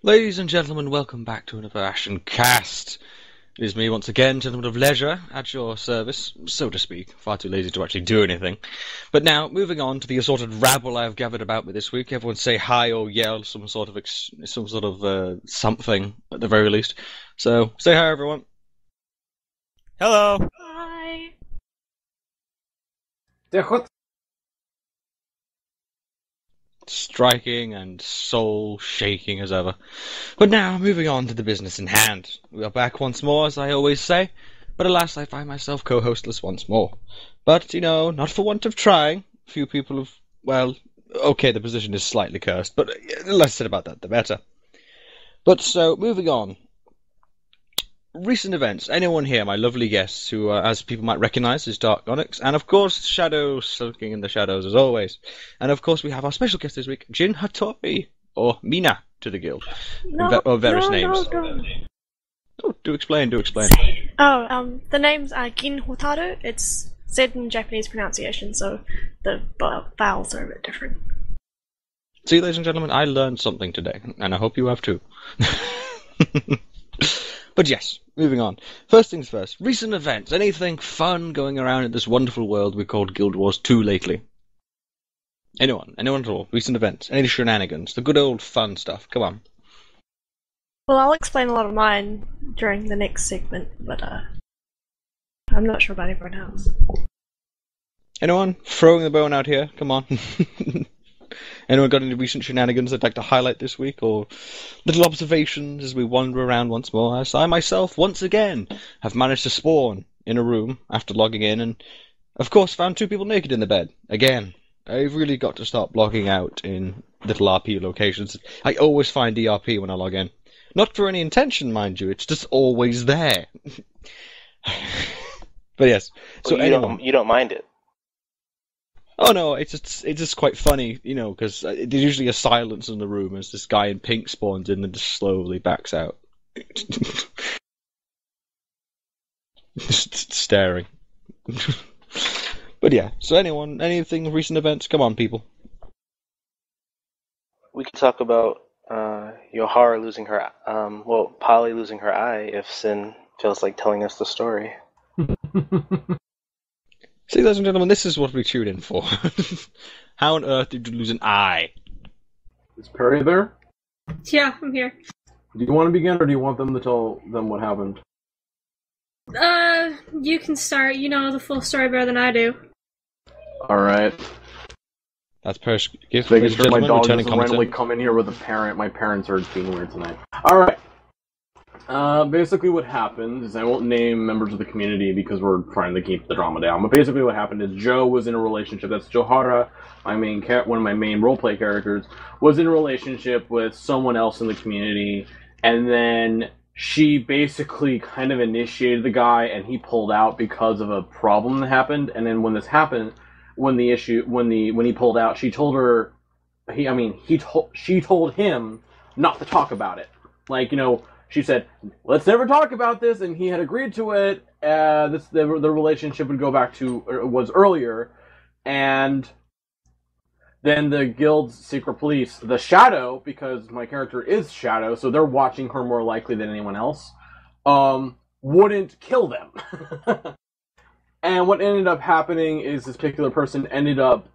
Ladies and gentlemen, welcome back to another AshenCast. It is me once again, gentleman of leisure, at your service, so to speak. Far too lazy to actually do anything. But now, moving on to the assorted rabble I have gathered about me this week. Everyone say hi or yell some sort of something at the very least. So say hi, everyone. Hello. Hi. Striking and soul-shaking as ever. But now, moving on to the business in hand. We are back once more, as I always say, but alas, I find myself co-hostless once more. But, not for want of trying. Few people have, okay, the position is slightly cursed, but the less said about that, the better. But so, moving on. Recent events. Anyone here, my lovely guests, who, as people might recognise, is Dark Onyx, and of course, Shadow sulking in the shadows as always. And of course, we have our special guest this week, Gin Hotaru, or Meena to the guild, or various names. No. Oh, do explain. The names are Gin Hotaru. It's said in Japanese pronunciation, so the vowels are a bit different. See, ladies and gentlemen, I learned something today, and I hope you have too. But yes, moving on. First things first, recent events. Anything fun going around in this wonderful world we called Guild Wars 2 lately? Anyone at all? Recent events? Any shenanigans? The good old fun stuff, come on. Well, I'll explain a lot of mine during the next segment, but I'm not sure about everyone else. Anyone? Throwing the bone out here, come on. Anyone got any recent shenanigans they'd like to highlight this week, or little observations as we wander around once more, as I myself, once again, have managed to spawn in a room after logging in, and of course found two people naked in the bed. Again, I've really got to stop logging out in little RP locations. I always find ERP when I log in. Not for any intention, mind you, it's just always there. But yes, so well, you don't mind it. Oh no, it's just quite funny, because there's usually a silence in the room as this guy in pink spawns in and just slowly backs out. Just staring. But yeah, so anything recent events? Come on, people. We could talk about Yohara losing her, Polly losing her eye if Sin feels like telling us the story. See, ladies and gentlemen, this is what we tune in for. How on earth did you lose an eye? Is Perry there? Yeah, I'm here. Do you want to begin, or do you want them to tell them what happened? You can start. You know the full story better than I do. Alright. That's Perry's gift. Making sure my dog doesn't randomly come in here with a parent. My parents are being weird tonight. Alright. Basically what happened is, I won't name members of the community because we're trying to keep the drama down, but basically what happened is Joe was in a relationship, that's Johara, one of my main roleplay characters, was in a relationship with someone else in the community, and then she basically kind of initiated the guy, and he pulled out because of a problem that happened, and then when this happened, when he pulled out, she told her, she told him not to talk about it. She said, let's never talk about this, and he had agreed to it. The relationship would go back to was earlier, and then the guild's secret police, the Shadow, because my character is Shadow, so they're watching her more likely than anyone else, wouldn't kill them. And what ended up happening is this particular person ended up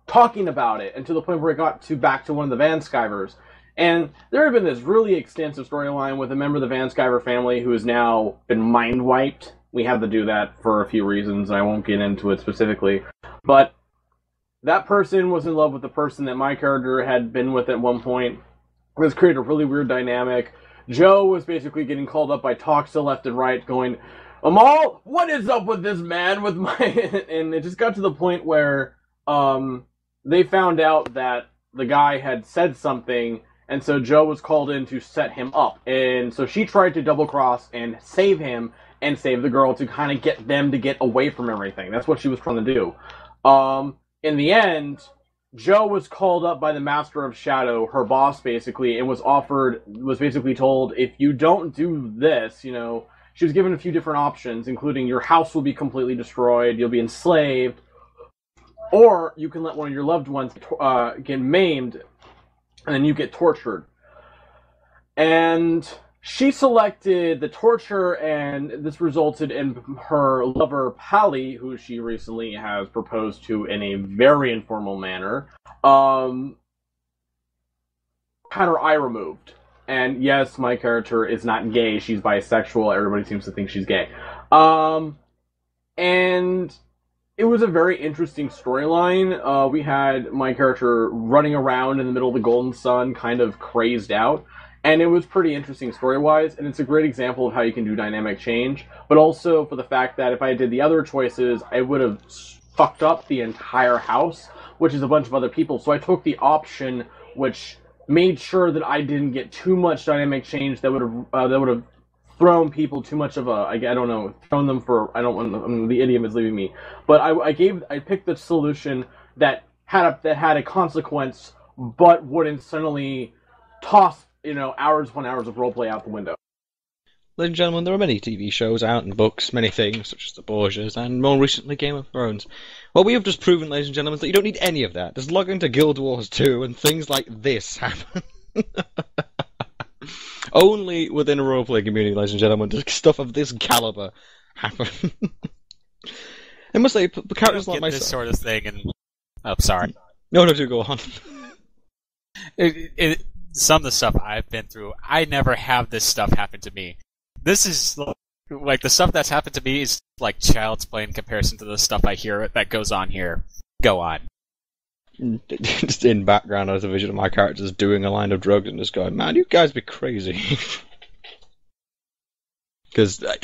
talking about it, and to the point where it got back to one of the Van Skivers. And there had been this really extensive storyline with a member of the Van Skyver family who has now been mind-wiped. We had to do that for a few reasons, and I won't get into it specifically. But that person was in love with the person that my character had been with at one point. This created a really weird dynamic. Joe was basically getting called up by Toxa left and right, going, Amal, what is up with this man with my... And it just got to the point where they found out that the guy had said something. And so Joe was called in to set him up. And so she tried to double-cross and save him and save the girl to kind of get them to get away from everything. That's what she was trying to do. In the end, Joe was called up by the Master of Shadow, her boss basically, and was basically told, if you don't do this, she was given a few different options, including your house will be completely destroyed, you'll be enslaved, or you can let one of your loved ones get maimed, and then you get tortured. And she selected the torture, and this resulted in her lover, Pally, who she recently has proposed to in a very informal manner, had her eye removed. And yes, my character is not gay, she's bisexual, everybody seems to think she's gay. And it was a very interesting storyline. We had my character running around in the middle of the Golden Sun, kind of crazed out. And it was pretty interesting story-wise, and it's a great example of how you can do dynamic change, but also for the fact that if I did the other choices, I would have fucked up the entire house, which is a bunch of other people. So I took the option which made sure that I didn't get too much dynamic change that would have thrown people too much of a, I don't know, thrown them for, I don't want, the idiom is leaving me, but I picked the solution that had a consequence, but wouldn't suddenly toss, hours upon hours of roleplay out the window. Ladies and gentlemen, there are many TV shows out and books, many things, such as The Borgias, and more recently Game of Thrones. Well, we have just proven, ladies and gentlemen, that you don't need any of that. Just log into Guild Wars 2 and things like this happen. Only within a roleplay community, ladies and gentlemen, does stuff of this caliber happen. I must say, the characters like myself... this sort of thing, and... Oh, sorry. No, do go on. Some of the stuff I've been through, I never have this stuff happen to me. This is, like, the stuff that's happened to me is like child's play in comparison to the stuff I hear that goes on here. Go on. Just in background, as a vision of my characters doing a line of drugs and just going, man, you guys be crazy. Because, I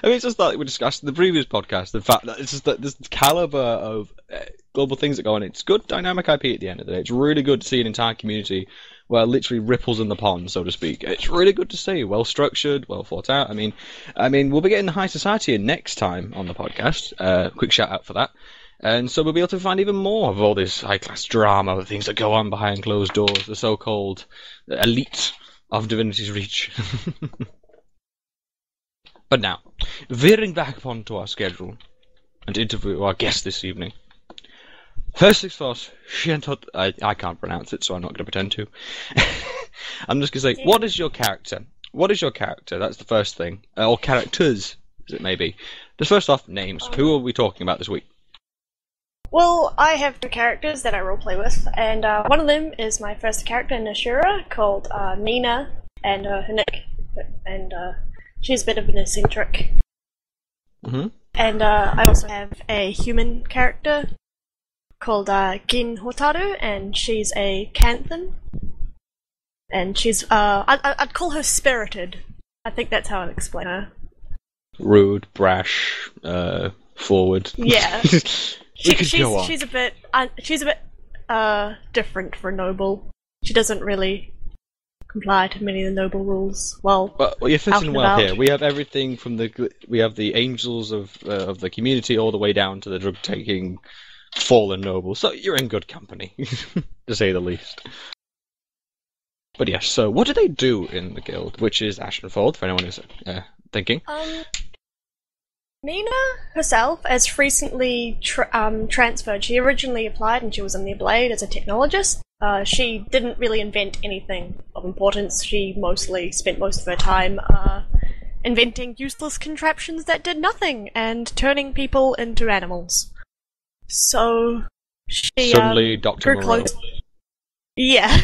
mean, it's just like we discussed in the previous podcast, the fact that it's just that this caliber of global things that go on. It's good dynamic IP at the end of the day. It's really good to see an entire community where literally ripples in the pond, so to speak. It's really good to see. Well structured, well thought out. I mean, we'll be getting the High Society in next time on the podcast. Quick shout out for that. And so we'll be able to find even more of all this high-class drama, the things that go on behind closed doors, the so-called elite of Divinity's Reach. But now, veering back onto our schedule and interview our guest this evening. First things first, I can't pronounce it, so I'm not going to pretend to. I'm just going to say, what is your character? What is your character? That's the first thing. Or characters, as it may be. Just first off, names. Who are we talking about this week? Well, I have two characters that I roleplay with, and one of them is my first character, Nashura, called Meena, and her nick, and she's a bit of an eccentric. Mm-hmm. And I also have a human character called Gin Hotaru, and she's a Canthan. And she's, I'd call her spirited. I think that's how I'd explain her. Rude, brash, forward. Yeah. She's a bit different for noble. She doesn't really comply to many of the noble rules. Well, you're fitting well here. We have everything from we have the angels of the community all the way down to the drug-taking fallen nobles. So you're in good company, to say the least. But yes, so what do they do in the guild, which is Ashenfold, for anyone who's thinking? Meena herself has recently transferred. She originally applied and she was in the Blade as a technologist. She didn't really invent anything of importance. She mostly spent most of her time inventing useless contraptions that did nothing and turning people into animals. So she suddenly Dr. grew Moreau. close. Yeah.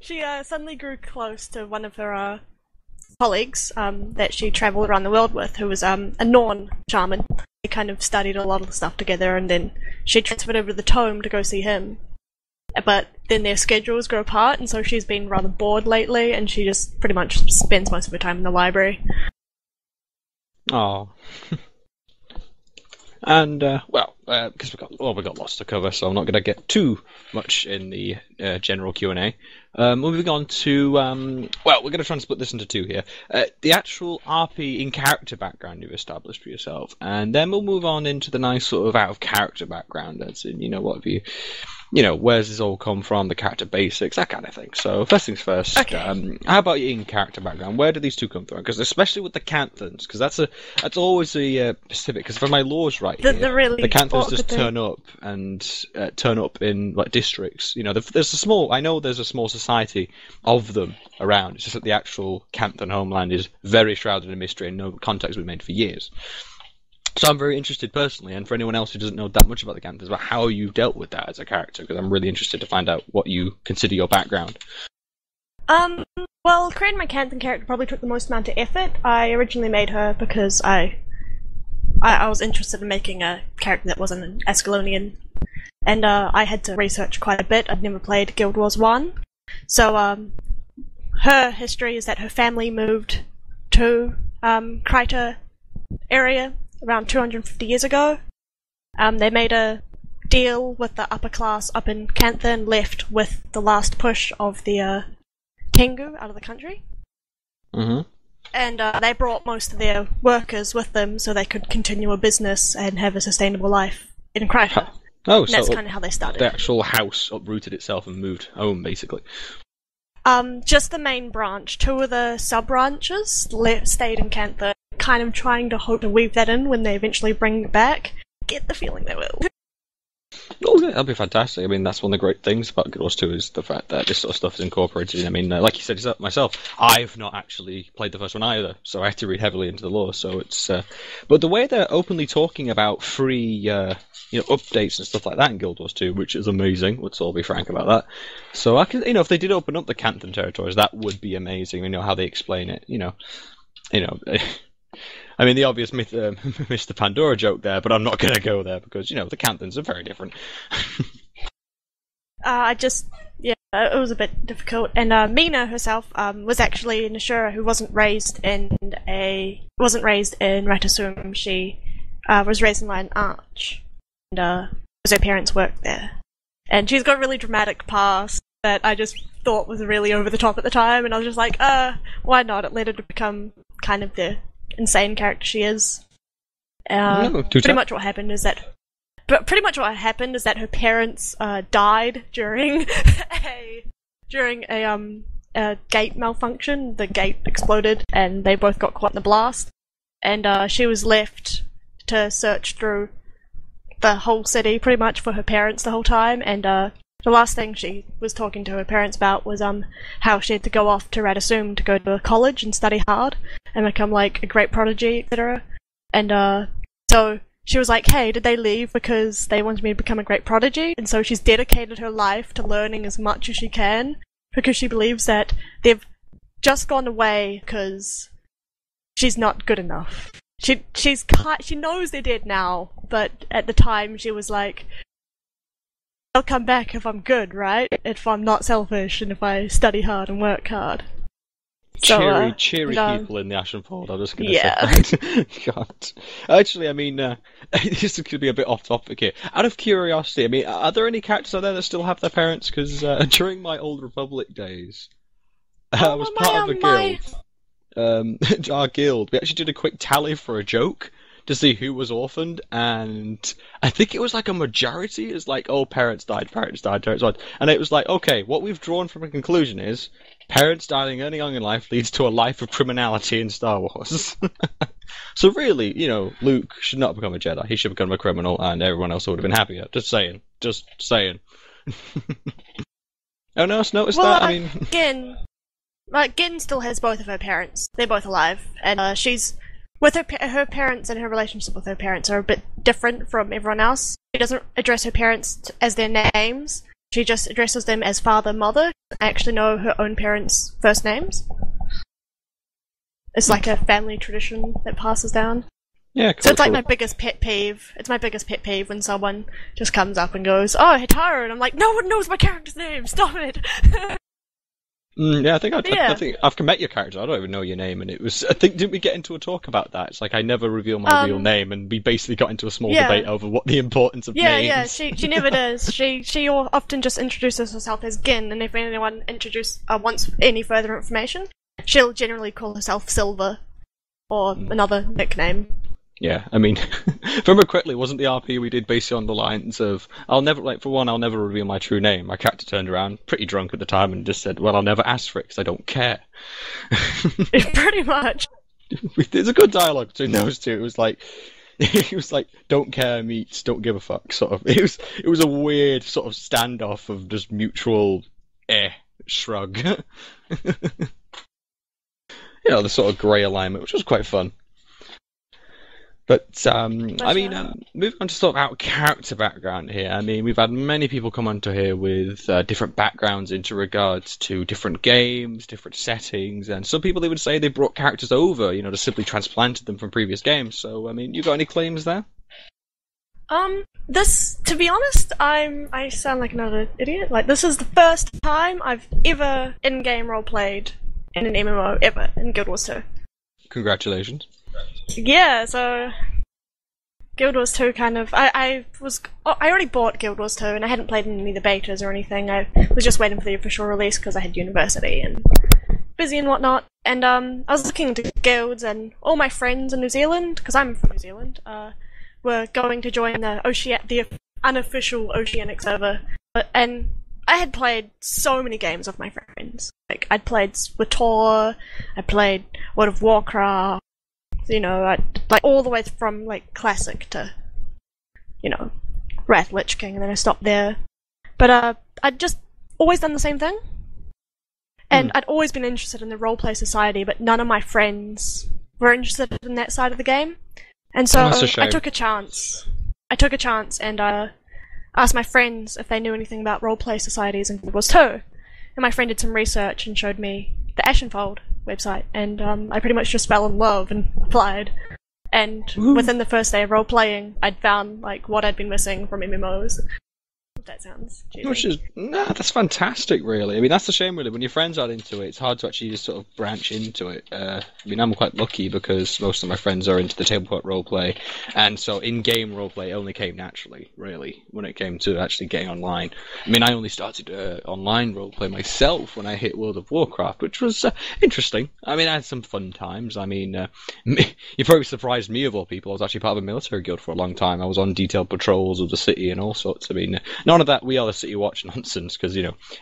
She suddenly grew close to one of her colleagues that she travelled around the world with, who was a Norn shaman. They kind of studied a lot of the stuff together, and then she transferred over to the Tome to go see him. But then their schedules grow apart, and so she's been rather bored lately, and she just pretty much spends most of her time in the library. Oh. And, because we've got lots to cover, so I'm not going to get too much in the general Q&A. Moving on to, we're going to try and split this into two here. The actual RP in-character background you've established for yourself, and then we'll move on into the nice sort of out-of-character background, as in, what have you where's this all come from, the character basics, that kind of thing. So first things first, Okay. how about your in-character background? Where do these two come from? Because especially with the Canthons, because that's always a specific. Because for my laws right here, really the Canthons just awkward thing. turn up in like districts. There's a small society of them around. It's just that the actual Canthon homeland is very shrouded in mystery and no contact's been made for years. So I'm very interested personally, and for anyone else who doesn't know that much about the Canthons, about how you dealt with that as a character, because I'm really interested to find out what you consider your background. Well, creating my Canthon character probably took the most amount of effort. I originally made her because I was interested in making a character that wasn't an Ascalonian, and I had to research quite a bit. I'd never played Guild Wars 1, so her history is that her family moved to Kraken area around 250 years ago. They made a deal with the upper class up in Canthon, left with the last push of the Tengu out of the country. Mm-hmm. And they brought most of their workers with them so they could continue a business and have a sustainable life in Kraken. Oh, And that's so kind of how they started. the actual house uprooted itself and moved home, basically. Just the main branch. Two of the sub-branches stayed in Canthon, kind of trying to hope to weave that in when they eventually bring it back. Get the feeling they will. Oh, yeah, that'll be fantastic. I mean, that's one of the great things about Guild Wars 2 is the fact that this sort of stuff is incorporated in. I mean, like you said myself, I've not actually played the first one either, so I had to read heavily into the lore. So it's, but the way they're openly talking about free, updates and stuff like that in Guild Wars 2, which is amazing. Let's all be frank about that. So I can, if they did open up the Canthon territories, that would be amazing. How they explain it. I mean, the obvious Mr. Pandora joke there, but I'm not going to go there because, the Canthons are very different. It was a bit difficult. And Meena herself was actually an Ashura who wasn't raised in Ratasum. She was raised in an arch, and her parents worked there. And she's got a really dramatic past that I just thought was really over the top at the time, and I was just like, why not? It led her to become kind of the insane character she is. Pretty much what happened is that her parents died during a gate malfunction. The gate exploded, and they both got caught in the blast. And she was left to search through the whole city, pretty much, for her parents the whole time. And the last thing she was talking to her parents about was how she had to go off to Ratasum to go to college and study hard and become like a great prodigy, etc. And so she was like, hey, did they leave because they wanted me to become a great prodigy? And so she's dedicated her life to learning as much as she can because she believes that they've just gone away because she's not good enough. She knows they're dead now, but at the time she was like, I'll come back if I'm good, right? If I'm not selfish and if I study hard and work hard. Cheery people in the Ashenfold, I'm just going to say that. God. Actually, I mean, this could be a bit off topic here. Out of curiosity, I mean, are there any characters out there that still have their parents? Because during my Old Republic days, I was part of a guild. Our guild, we actually did a quick tally for a joke to see who was orphaned, and I think it was like a majority is like, oh, parents died. And it was like, okay, what we've drawn from a conclusion is parents dying early on in life leads to a life of criminality in Star Wars. So really, Luke should not become a Jedi. He should become a criminal, and everyone else would have been happier. Just saying. Oh no, I've noticed that. I mean, Gin still has both of her parents. They're both alive, and she's with her parents, and her relationship with her parents are a bit different from everyone else. She doesn't address her parents as their names. She just addresses them as father, mother. I actually know her own parents' first names. It's like a family tradition that passes down. yeah, cool, So it's like cool. my biggest pet peeve. It's my biggest pet peeve when someone just comes up and goes, "Oh, Hotaru," and I'm like, "No one knows my character's name. Stop it." Yeah, I think Yeah. I think I've met your character. I don't even know your name, and it was. I think didn't we get into a talk about that? It's like I never reveal my real name, and we basically got into a small yeah. debate over what the importance of Yeah, names. yeah, she never does. She often just introduces herself as Gin, and if anyone wants any further information, she'll generally call herself Silver or another nickname. Yeah, I mean, if I remember correctly, wasn't the RP we did based on the lines of, I'll never reveal my true name. My character turned around, pretty drunk at the time, and just said, well, I'll never ask for it because I don't care. Pretty much. There's a good dialogue between those two. It was like, don't care meets don't give a fuck, sort of. It was a weird sort of standoff of just mutual, shrug. The sort of grey alignment, which was quite fun. But, I mean, moving on to sort of out character background here, I mean, we've had many people come onto here with different backgrounds into regards to different games, different settings, and some people even say they brought characters over, just simply transplanted them from previous games. So, I mean, you got any claims there? To be honest, I sound like another idiot. Like, this is the first time I've ever in-game roleplayed in an MMO, ever, in Guild Wars 2. Congratulations. Yeah, so Guild Wars 2 kind of... I already bought Guild Wars 2 and I hadn't played in any of the betas or anything. I was just waiting for the official release because I had university and busy and whatnot. And I was looking into guilds and all my friends in New Zealand, because I'm from New Zealand, were going to join the unofficial Oceanic server. And I had played so many games with my friends. Like, I'd played SWTOR, I played World of Warcraft, like all the way from like classic to, Wrath Lich King, and then I stopped there. But I'd just always done the same thing, and I'd always been interested in the roleplay society, but none of my friends were interested in that side of the game, and so I took a chance. And asked my friends if they knew anything about roleplay societies in Guild Wars 2, and my friend did some research and showed me the Ashenfold website, and I pretty much just fell in love and applied. And within the first day of role-playing, I'd found like what I'd been missing from MMOs. That sounds cheesy. That's fantastic, really. I mean, that's the shame, really. When your friends aren't into it, it's hard to actually just sort of branch into it. I mean, I'm quite lucky because most of my friends are into the tabletop roleplay, and so in-game roleplay only came naturally, really, when it came to actually getting online. I mean, I only started online roleplay myself when I hit World of Warcraft, which was interesting. I mean, I had some fun times. I mean, you probably surprised me, of all people. I was actually part of a military guild for a long time. I was on detailed patrols of the city and all sorts. I mean, none of that we are the city watch nonsense, because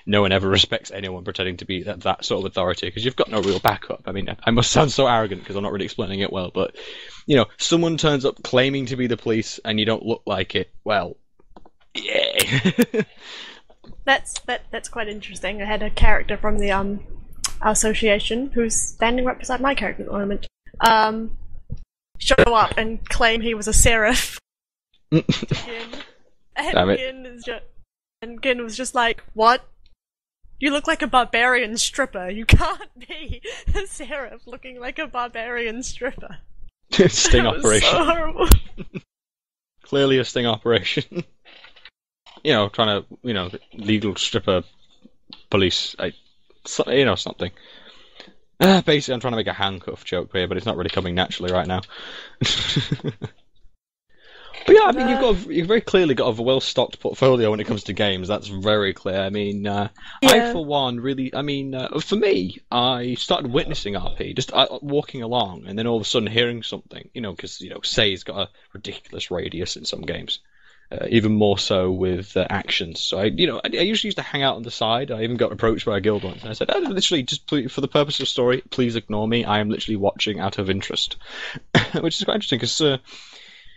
no one ever respects anyone pretending to be that sort of authority, because you've got no real backup. I mean, I must sound so arrogant because I'm not really explaining it well, but someone turns up claiming to be the police and you don't look like it. Well, yeah. That's quite interesting. I had a character from the our association who's standing right beside my character at the moment. Show up and claim he was a seraph. And Gin was just like, what? You look like a barbarian stripper. You can't be a seraph looking like a barbarian stripper. Sting operation. So horrible. Clearly a sting operation. Trying to, legal stripper police, something. Basically, I'm trying to make a handcuff joke here, but it's not really coming naturally right now. But yeah, I mean, you've very clearly got a well-stocked portfolio when it comes to games. That's very clear. I mean, I, for one, really, for me, I started witnessing RP, just walking along, and then all of a sudden hearing something, because, Say's got a ridiculous radius in some games. Even more so with actions. So I usually used to hang out on the side. I even got approached by a guild once, and I said, literally, just for the purpose of story, please ignore me. I am literally watching out of interest. Which is quite interesting, because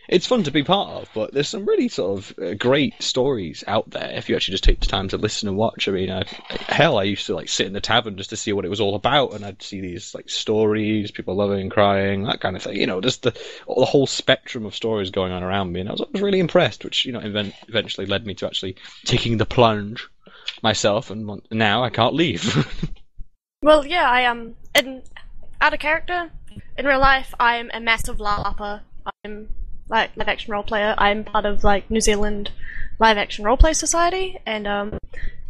it's fun to be part of, but there's some really sort of great stories out there if you actually just take the time to listen and watch. I mean, I used to sit in the tavern just to see what it was all about, and I'd see these stories, people loving, crying, that kind of thing. Just the whole spectrum of stories going on around me, and I was really impressed, which eventually led me to actually taking the plunge myself, and now I can't leave. Well, yeah, I am out of character. In real life, I'm a massive LARPer. I'm live action role player. I'm part of New Zealand live action roleplay society, and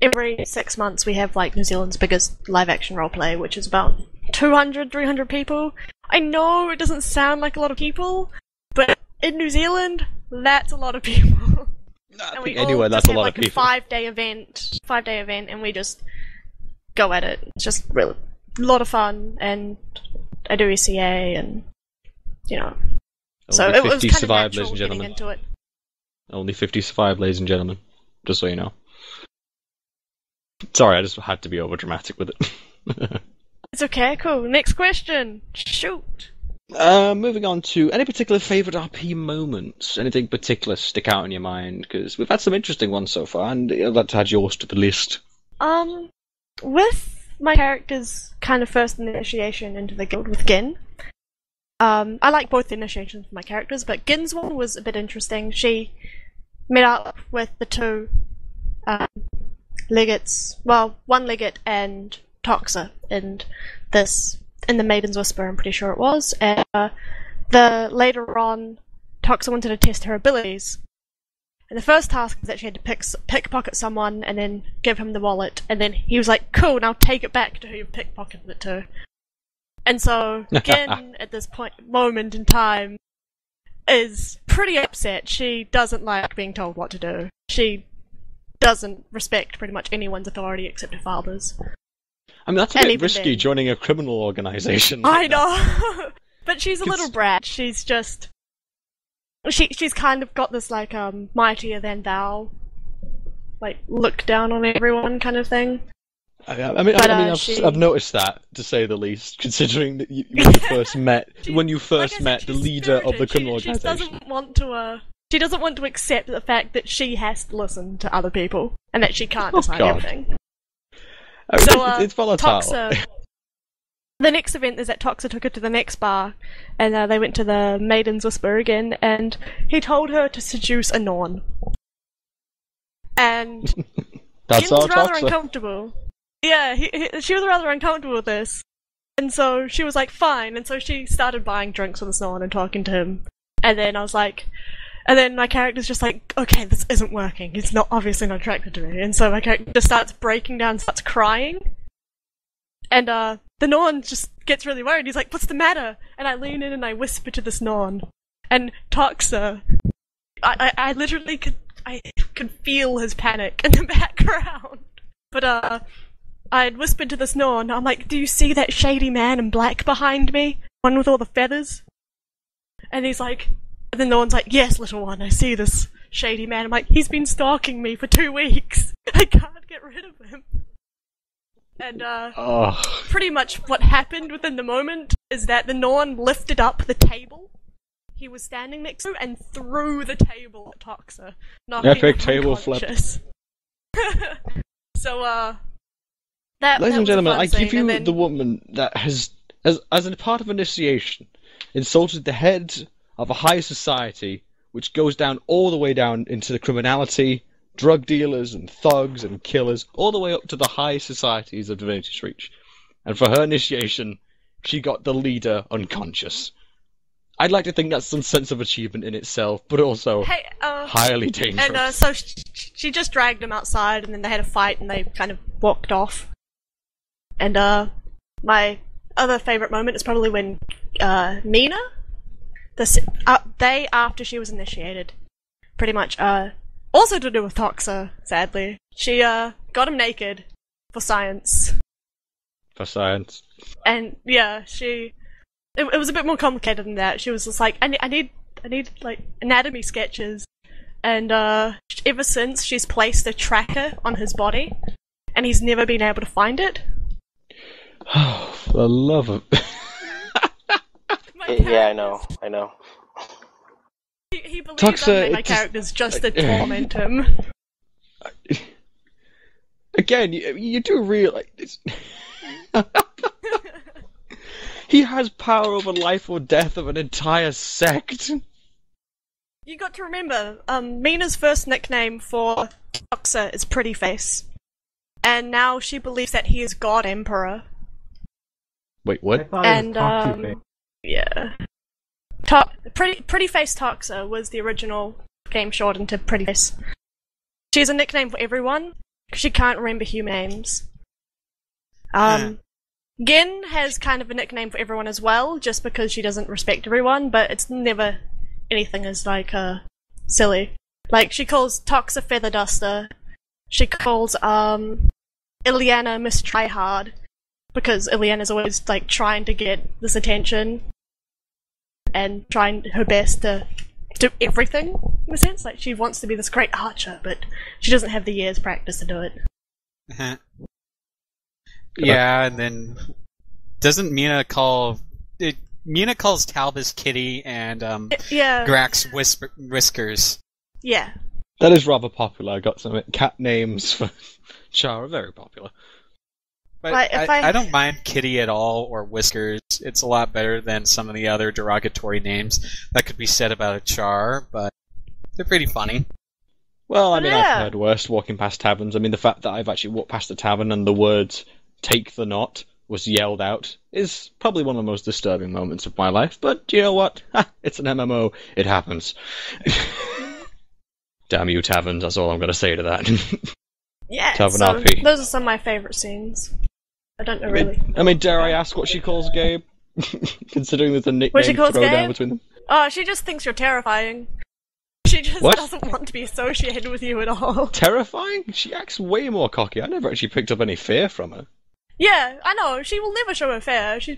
every 6 months we have New Zealand's biggest live action roleplay, which is about 200-300 people. I know it doesn't sound like a lot of people, but in New Zealand, that's a lot of people. I think anywhere that's a lot of people. 5-day event, and we just go at it. It's just really a lot of fun, and I do ECA, and So Only it was 50 kind of survived, natural ladies and getting gentlemen. into it. Only 50 survived, ladies and gentlemen. Just so you know. Sorry, I just had to be over dramatic with it. It's okay, cool. Next question. Shoot. Moving on to any particular favourite RP moments? Anything particular stick out in your mind? Because we've had some interesting ones so far, and I'd like to add yours to the list. With my character's kind of first initiation into the guild with Gin, I like both the initiations for my characters, but Gin's one was a bit interesting. She met up with the two legates, well, one legate and Toxa in the Maiden's Whisper, I'm pretty sure it was, and later on, Toxa wanted to test her abilities. And the first task was that she had to pickpocket someone and then give him the wallet, and then he was like, cool, now take it back to who you pickpocketed it to. And so, Gin, at this moment in time, is pretty upset. She doesn't like being told what to do. She doesn't respect pretty much anyone's authority except her father's. I mean, that's a And bit even risky, then- joining a criminal organisation. I like that. know! But she's a little brat. She's just... She's kind of got this, like, mightier than thou, like, look down on everyone kind of thing. I've noticed that, to say the least, considering that when you first met, the leader of the criminal She organisation. she doesn't want to accept the fact that she has to listen to other people, and that she can't decide God. everything. I mean, So, it's volatile. Toxa... The next event is that Toxa took her to the next bar, and they went to the Maiden's Whisper again, and he told her to seduce a Norn. And That's Gin's our rather Toxa. uncomfortable. Yeah, she was rather uncomfortable with this. And so she was like, fine, and so she started buying drinks with this Norn and talking to him. And then I was like... And then my character's just like, okay, this isn't working. He's obviously not attracted to me. And so my character just starts breaking down, starts crying. And the Norn just gets really worried. He's like, what's the matter? And I lean in and I whisper to this Norn. And Toxa, I literally could feel his panic in the background. But I'd whispered to this Norn, I'm like, do you see that shady man in black behind me? One with all the feathers? And he's like... And the Norn's like, yes, little one, I see this shady man. I'm like, he's been stalking me for 2 weeks. I can't get rid of him. And, pretty much what happened within the moment is that the Norn lifted up the table he was standing next to and threw the table at Toxa, knocking Epic him table flip. unconscious. So, that Ladies and was a gentlemen, fun I scene, give you and then... the woman that has, as a part of initiation, insulted the head of a high society, which goes down all the way down into the criminality, drug dealers and thugs and killers, all the way up to the high societies of Divinity's Reach. And for her initiation, she got the leader unconscious. I'd like to think that's some sense of achievement in itself, but also highly dangerous. And so she just dragged him outside, and then they had a fight, and they kind of walked off. And my other favourite moment is probably when Meena, the day after she was initiated, pretty much, also to do with Toxa, sadly, she got him naked for science. For science. And yeah, it was a bit more complicated than that. She was just like, I need like anatomy sketches, and ever since she's placed a tracker on his body, and he's never been able to find it. Oh, for the love of... Yeah, I know. He believes Toxa, my character's just to torment him. Again, you do realize this. He has power over life or death of an entire sect. You got to remember, Mina's first nickname for Toxa is Pretty Face. And now she believes that he is God Emperor. Wait, what? And, yeah. Pretty Face Toxa was the original game shortened to Pretty Face. She has a nickname for everyone, because she can't remember human names. Gin has kind of a nickname for everyone as well, just because she doesn't respect everyone, but it's never anything as, like, silly. Like, she calls Toxa Feather Duster. She calls, Ileana Miss Tryhard, because Ileana's always, like, trying to get this attention. and trying her best to do everything, in a sense. Like, she wants to be this great archer, but she doesn't have the years practice to do it. Yeah, and then doesn't Meena calls Talbis Kitty and Yeah. Grax Whiskers. Yeah. That is rather popular. I got some cat names for Char are very popular. But Like, if I don't mind Kitty at all, or Whiskers. It's a lot better than some of the other derogatory names that could be said about a Char, but they're pretty funny. Well, I mean, Yeah. I've heard worse walking past taverns. I mean, the fact that I've actually walked past a tavern and the words "take the knot" was yelled out is probably one of the most disturbing moments of my life. But you know what? It's an MMO. It happens. Damn you, taverns. That's all I'm going to say to that. Yeah, Tavern so RP. those are some of my favourite scenes. I don't know really. I mean, dare I ask what she calls Gabe? Considering there's a What she nickname calls throwdown Gabe? between them. Oh, she just thinks you're terrifying. She just What? doesn't want to be associated with you at all. Terrifying? She acts way more cocky. I never actually picked up any fear from her. Yeah, I know. She will never show her fear. She's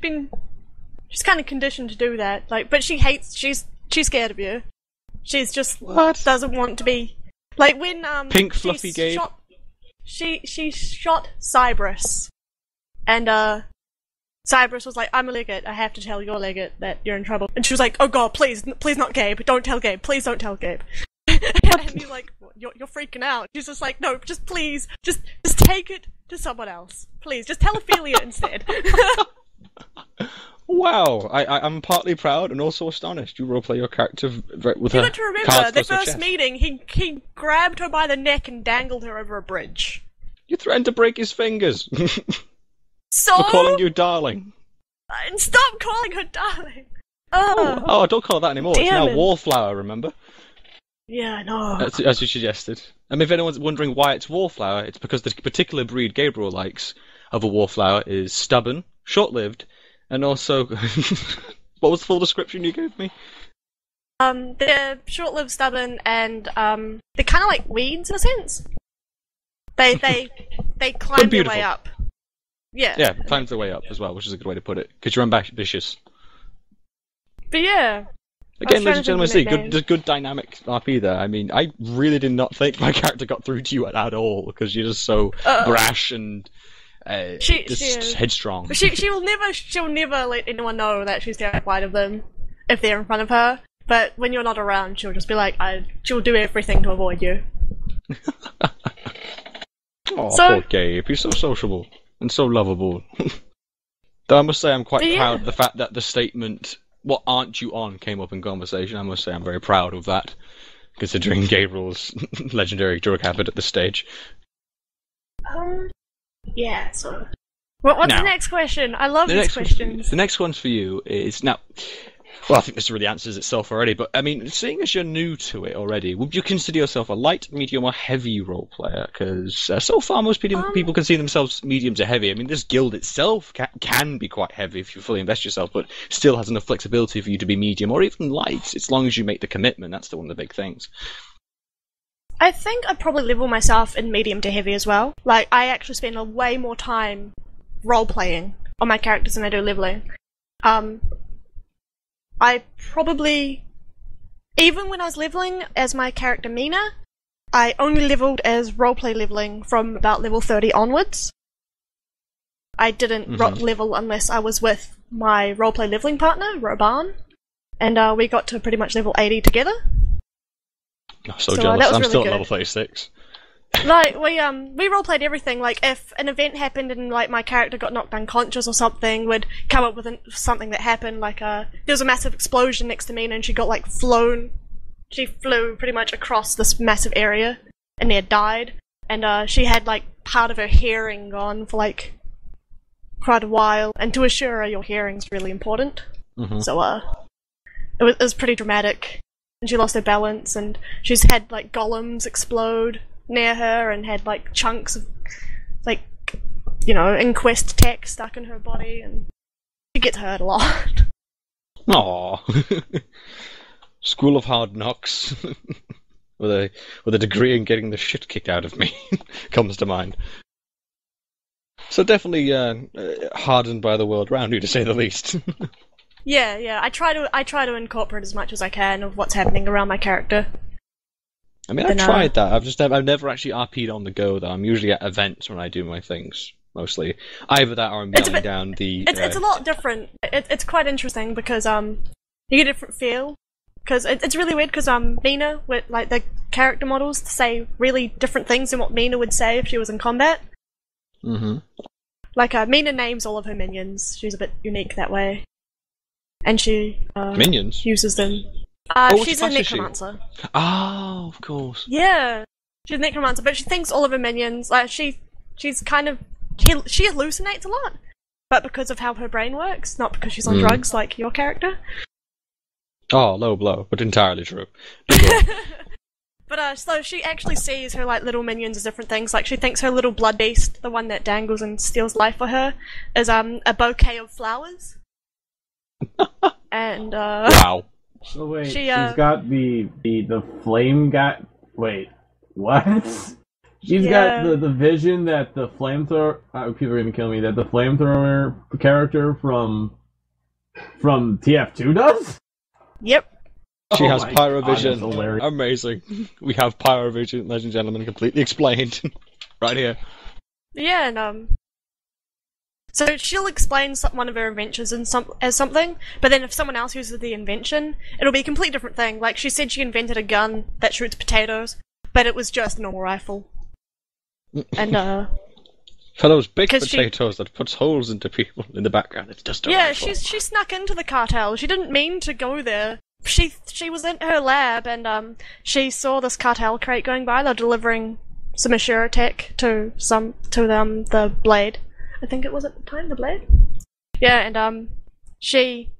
kind of conditioned to do that. Like, but she's scared of you. She's just What? doesn't want to be like when Pink she fluffy Gabe? She shot Cybrus, and Cybrus was like, "I'm a legate. I have to tell your legate that you're in trouble." And she was like, "Oh God, please not Gabe. Don't tell Gabe. Please don't tell Gabe." And he's like, "You're freaking out." She's just like, "No, just please, just take it to someone else. Please, just tell Ophelia instead." Wow, I'm partly proud and also astonished. You roleplay your character with You her got to remember, cards their close to her first chest. meeting, he grabbed her by the neck and dangled her over a bridge. You threatened to break his fingers So? for calling you darling. And stop calling her darling! Oh, Oh, don't call her that anymore. It's Damn now it. Wallflower, remember? yeah, I know. As you suggested. I mean, if anyone's wondering why it's Wallflower, it's because the particular breed Gabriel likes of a Wallflower is stubborn, short-lived, and also... What was the full description you gave me? They're short-lived, stubborn, and they're kind of like weeds in a sense. They climb their beautiful. way up. Yeah. Yeah, climbs the way up as well, which is a good way to put it. Because you're ambitious. But yeah. Again, trying ladies and to gentlemen, think of see, a nickname. good dynamic RP there. I mean, I really did not think my character got through to you at all, because you're just so brash and She just is. headstrong. But she'll never let anyone know that she's terrified of them if they're in front of her. But when you're not around, she'll just be like, she'll do everything to avoid you. Oh, So- poor Gabe. He's so sociable and so lovable. Though I must say I'm quite But yeah. proud of the fact that the statement, "What aren't you on?" came up in conversation. I must say I'm very proud of that, considering Gabriel's legendary drug habit at this stage. Yeah, so... What's Now, the next question? I love The these next, questions. the next one for you is now. Well, I think this really answers itself already. But I mean, seeing as you're new to it already, would you consider yourself a light, medium, or heavy role player? Because so far, most people can see themselves medium to heavy. I mean, this guild itself can be quite heavy if you fully invest yourself, but still has enough flexibility for you to be medium or even light, as long as you make the commitment. That's one of the big things. I think I'd probably level myself in medium to heavy as well. Like, I actually spend a way more time role-playing on my characters than I do leveling. I probably... Even when I was leveling as my character Meena, I only leveled as roleplay leveling from about level 30 onwards. I didn't level unless I was with my roleplay leveling partner, Roban, and we got to pretty much level 80 together. I'm so So, jealous. that was I'm really still good. at level 36. Like, we roleplayed everything. Like, if an event happened and, like, my character got knocked unconscious or something, we'd come up with something that happened. Like, there was a massive explosion next to me and she got, like, flown. She flew pretty much across this massive area and near died. And, she had, like, part of her hearing gone for, like, quite a while. And to assure her your hearing's really important. Mhm. So, it was pretty dramatic. And she lost her balance, and she's had, like, golems explode near her and had, like, chunks of, like, inquest tech stuck in her body, and she gets hurt a lot. Aww. School of Hard Knocks. with a degree in getting the shit kicked out of me comes to mind. So definitely hardened by the world round you, to say the least. Yeah. I try to incorporate as much as I can of what's happening around my character. I mean, I've tried that. I've never actually RP'd on the go, though. I'm usually at events when I do my things, mostly. Either that or I'm yelling down the... It's a lot different. It's quite interesting because you get a different feel. Because it's really weird because Meena, with like the character models, say really different things than what Meena would say if she was in combat. Mm-hmm. Like Meena names all of her minions. She's a bit unique that way. And she minions? Uses them. She's a necromancer. Oh, of course. Yeah, she's a necromancer, but she thinks all of her minions, like, she's kind of... She hallucinates a lot, but because of how her brain works, not because she's on drugs like your character. Oh, low blow, but entirely true. But, so she actually sees her, like, little minions as different things. Like, she thinks her little blood beast, the one that dangles and steals life for her, is, a bouquet of flowers. And, Wow. So wait, she's got the flame guy. Wait, what? She's got the vision that the flamethrower. People are gonna kill me. That the flamethrower character from TF2 does. Yep. She has pyrovision. God, amazing. We have pyrovision, ladies and gentlemen, completely explained right here. Yeah, and so she'll explain one of her inventions as something, but then if someone else uses the invention, it'll be a completely different thing. Like, she said she invented a gun that shoots potatoes, but it was just a normal rifle. And, for those big potatoes that puts holes into people in the background, it's just a rifle. she snuck into the cartel. She didn't mean to go there. She was in her lab, and, she saw this cartel crate going by. They're delivering some Ashura tech to the Blade. I think it was at the time, the Blade. Yeah, and she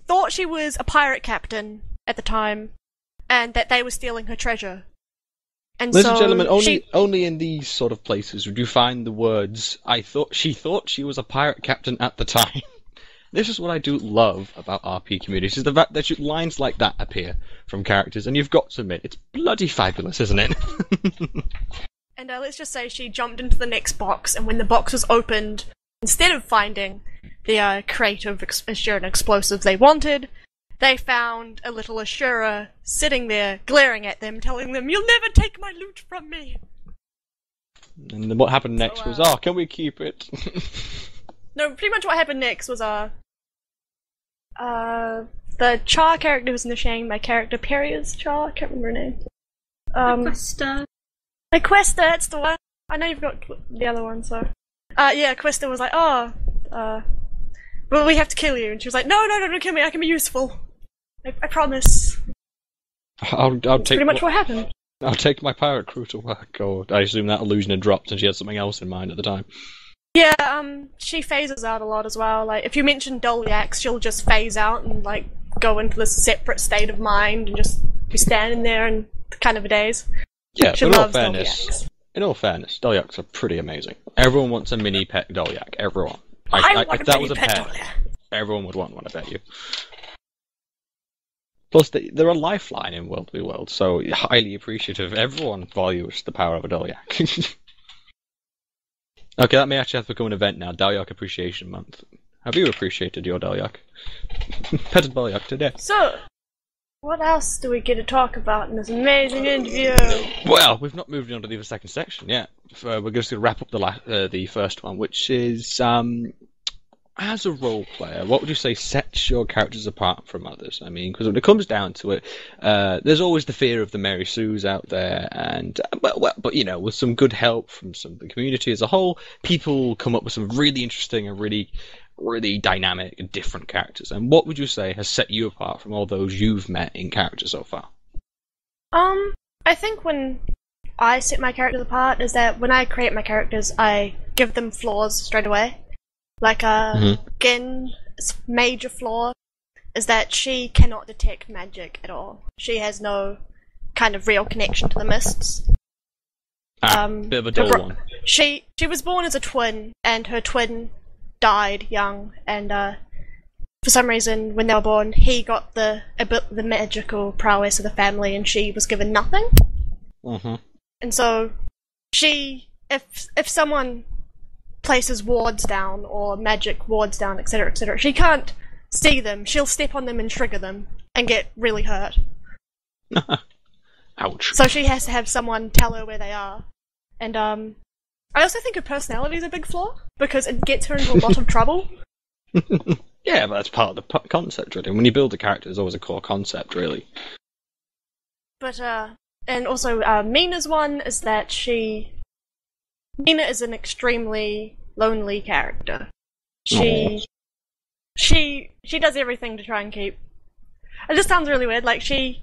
thought she was a pirate captain at the time, and that they were stealing her treasure. And ladies and gentlemen, only in these sort of places would you find the words, she thought she was a pirate captain at the time. This is what I do love about RP communities, is the fact that lines like that appear from characters, and you've got to admit, it's bloody fabulous, isn't it? And let's just say she jumped into the next box, and when the box was opened, instead of finding the crate of Ashura explosives they wanted, they found a little Ashura sitting there, glaring at them, telling them, "You'll never take my loot from me!" And then what happened next was, can we keep it? No, pretty much what happened next was, the Char character who's in the Shang, my character, Peria's Char, I can't remember her name. Aquesta, that's the one. I know you've got the other one, so... Aquesta was like, well, we have to kill you. And she was like, no, don't kill me, I can be useful. I promise. I'll take pretty much what happened. I'll take my pirate crew to work, or I assume that illusion had dropped and she had something else in mind at the time. Yeah, she phases out a lot as well. Like, if you mention Dolyax, she'll just phase out and, like, go into this separate state of mind and just be standing there and kind of a daze. Yeah, she loves Dolyax. In all fairness, Dolyaks are pretty amazing. Everyone wants a mini pet Dolyak. Everyone. If that was a pet, everyone would want one, I bet you. Plus, they're a lifeline in World v World, so highly appreciative. Everyone values the power of a Dolyak. Okay, that may actually have to become an event now. Dolyak Appreciation Month. Have you appreciated your Dolyak? Petted Dolyak today. So, what else do we get to talk about in this amazing interview? Well, we've not moved on to the second section yet. We're just going to wrap up the first one, which is, as a role player, what would you say sets your characters apart from others? I mean, because when it comes down to it, there's always the fear of the Mary Sues out there, and but you know, with some good help from the community as a whole, people come up with some really interesting and really dynamic and different characters. And what would you say has set you apart from all those you've met in characters so far? I think when I set my characters apart is that when I create my characters, I give them flaws straight away. Like, Gin's major flaw is that she cannot detect magic at all. She has no kind of real connection to the mists. Bit of a dull one. She was born as a twin, and her twin died young, and for some reason, when they were born, he got the magical prowess of the family, and she was given nothing. And so, if someone places wards down, or magic wards down, etc., etc., she can't see them, she'll step on them and trigger them and get really hurt. Ouch. So she has to have someone tell her where they are. And I also think her personality is a big flaw, because it gets her into a lot of trouble. Yeah, but that's part of the concept, really. When you build a character, there's always a core concept, really. But, and also, Meena's one is that Meena is an extremely lonely character. She does everything to try and keep... It just sounds really weird, like, she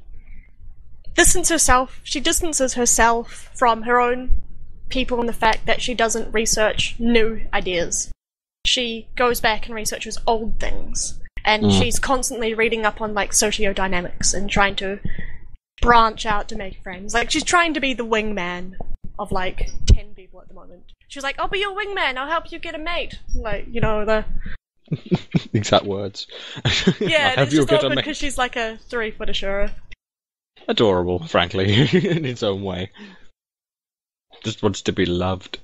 distances herself from her own people in the fact that she doesn't research new ideas. She goes back and researches old things, and she's constantly reading up on, like, sociodynamics and trying to branch out to make friends. Like, she's trying to be the wingman of, like, 10 people at the moment. She's like, I'll be your wingman, I'll help you get a mate. Like, you know, the... Exact words. Yeah, it's just awkward because she's like a 3-foot Ashura. Adorable, frankly, in its own way. Just wants to be loved.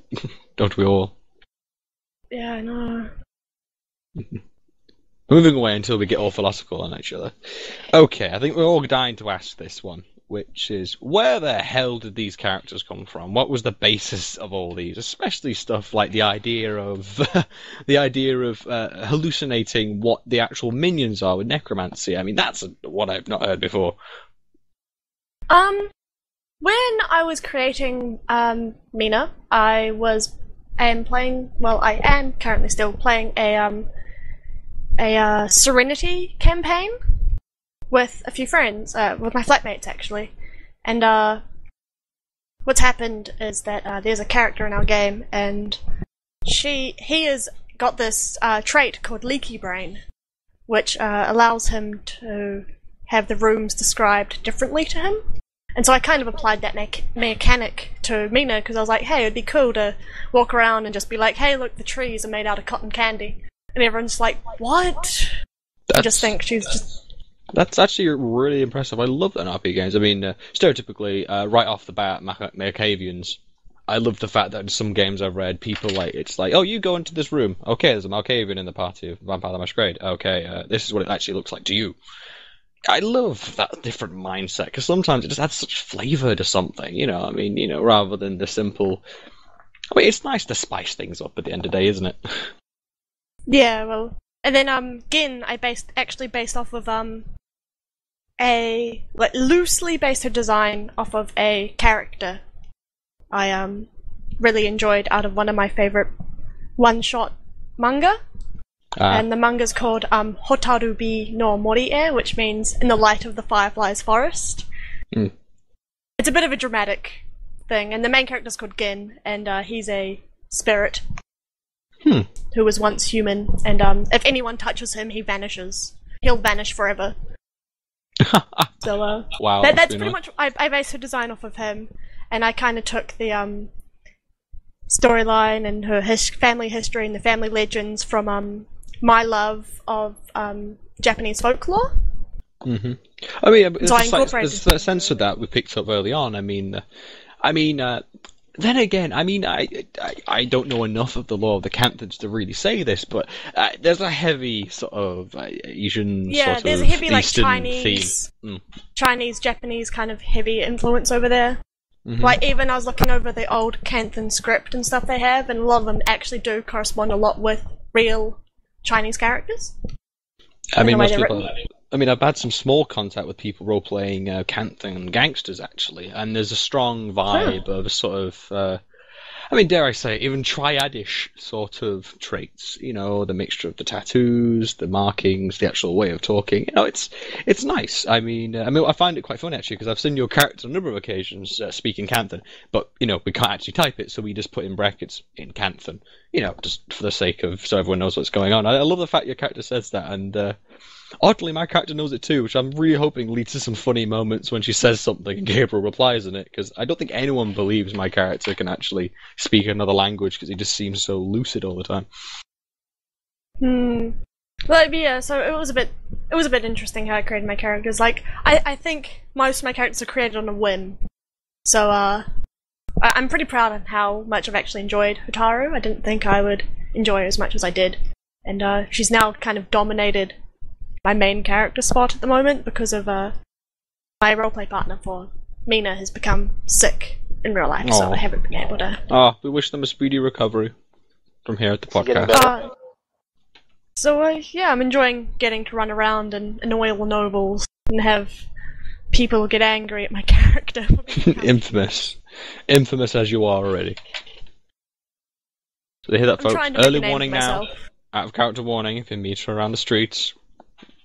Don't we all? Yeah, I know. Moving away until we get all philosophical on each other. Okay, I think we're all dying to ask this one, which is, where the hell did these characters come from? What was the basis of all these? Especially stuff like the idea of hallucinating what the actual minions are with necromancy. I mean, that's what I've not heard before. When I was creating Meena, I am currently still playing a Serenity campaign with a few friends, with my flatmates actually. And what's happened is that there's a character in our game, and he has got this trait called Leaky Brain, which allows him to have the rooms described differently to him. And so I kind of applied that mechanic to Meena, because I was like, hey, it'd be cool to walk around and just be like, hey, look, the trees are made out of cotton candy. And everyone's like, what? I just think she's just... That's actually really impressive. I love that in RPG games. I mean, stereotypically, right off the bat, Malkavians, I love the fact that in some games I've read, people it's like, oh, you go into this room. Okay, there's a Malkavian in the party of Vampire the Masquerade. Okay, this is what it actually looks like to you. I love that different mindset, because sometimes it just adds such flavour to something, you know, I mean, you know, rather than the simple... I mean, it's nice to spice things up at the end of the day, isn't it? Yeah, well... And then, Gin, I based off of, loosely based her design off of a character I, really enjoyed out of one of my favourite one-shot manga. And the manga's called Hotaru bi no Morie, which means In the Light of the Fireflies Forest. It's a bit of a dramatic thing, and the main character's called Gin, and he's a spirit who was once human, and if anyone touches him, he vanishes. He'll vanish forever. So, wow, that's pretty much... I based her design off of him, and I kind of took the storyline and her family history and the family legends from my love of Japanese folklore. Mm-hmm. I mean, there's a sense of that we picked up early on. I mean, then again, I mean, I don't know enough of the lore of the Canthons to really say this, but there's a heavy sort of Asian sort there's of a heavy, like, Eastern Chinese, theme. Chinese, Japanese kind of heavy influence over there. Mm-hmm. Like, even I was looking over the old Canthon script and stuff they have, and a lot of them actually do correspond a lot with real Chinese characters. I mean, most people... I mean, I've had some small contact with people role-playing Canthon gangsters, actually, and there's a strong vibe of a sort of, I mean, dare I say, even triadish sort of traits. You know, the mixture of the tattoos, the markings, the actual way of talking. You know, it's nice. I mean, I find it quite funny, actually, because I've seen your character on a number of occasions speaking Canthon, but, you know, we can't actually type it, so we just put in brackets in Canthon, you know, just for the sake of, so everyone knows what's going on. I love the fact your character says that, and oddly, my character knows it too, which I'm really hoping leads to some funny moments when she says something and Gabriel replies in it, because I don't think anyone believes my character can actually speak another language, because he just seems so lucid all the time. Well, yeah, so it was a bit interesting how I created my characters. Like, I think most of my characters are created on a whim. So, I'm pretty proud of how much I've actually enjoyed Hotaru. I didn't think I would enjoy her as much as I did. And, she's now kind of dominated my main character spot at the moment because of my roleplay partner for Meena has become sick in real life, so I haven't been able to. We wish them a speedy recovery from here at the Is he getting podcast. better? Yeah, I'm enjoying getting to run around and annoy all the nobles and have people get angry at my character. For being Infamous as you are already. So they hear that, I'm folks. trying to make Early a name warning for now. myself. Out of character warning if you meet her around the streets.